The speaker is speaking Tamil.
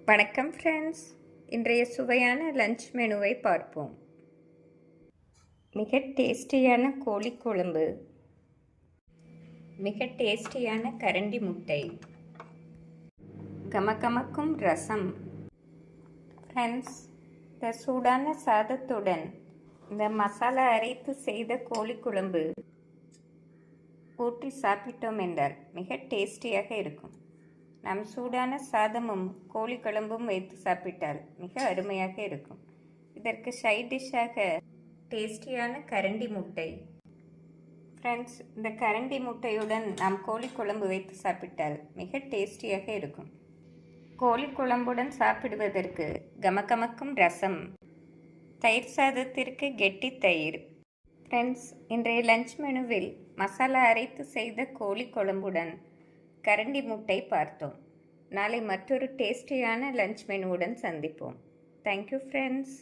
வணக்கம் ஃப்ரெண்ட்ஸ். இன்றைய சுவையான லஞ்ச் மெனுவை பார்ப்போம். மிக டேஸ்டியான கோழி குழம்பு, மிக டேஸ்டியான கரண்டி முட்டை, கமகமக்கும் ரசம். ஃப்ரெண்ட்ஸ், இந்த சூடான சாதத்துடன் இந்த மசாலா அரைத்து செய்த கோழி குழம்பு ஊற்றி சாப்பிட்டோம் என்றால் மிக டேஸ்டியாக இருக்கும். நாம் சூடான சாதமும் கோழி குழம்பும் வைத்து சாப்பிட்டால் மிக அருமையாக இருக்கும். இதற்கு சைட் டிஷ்ஷாக டேஸ்டியான கரண்டி முட்டை. ஃப்ரெண்ட்ஸ், இந்த கரண்டி முட்டையுடன் நாம் கோழி குழம்பு வைத்து சாப்பிட்டால் மிக டேஸ்டியாக இருக்கும். கோழி குழம்புடன் சாப்பிடுவதற்கு கமகமக்கும் ரசம், தயிர் சாதத்திற்கு கெட்டி தயிர். ஃப்ரெண்ட்ஸ், இன்றைய லஞ்ச் மெனுவில் மசாலா அரைத்து செய்த கோழி குழம்புடன் கரண்டி முட்டை பார்த்தோம். நாளை மற்றொரு டேஸ்டியான லஞ்ச் மெனுவுடன் சந்திப்போம். Thank you friends.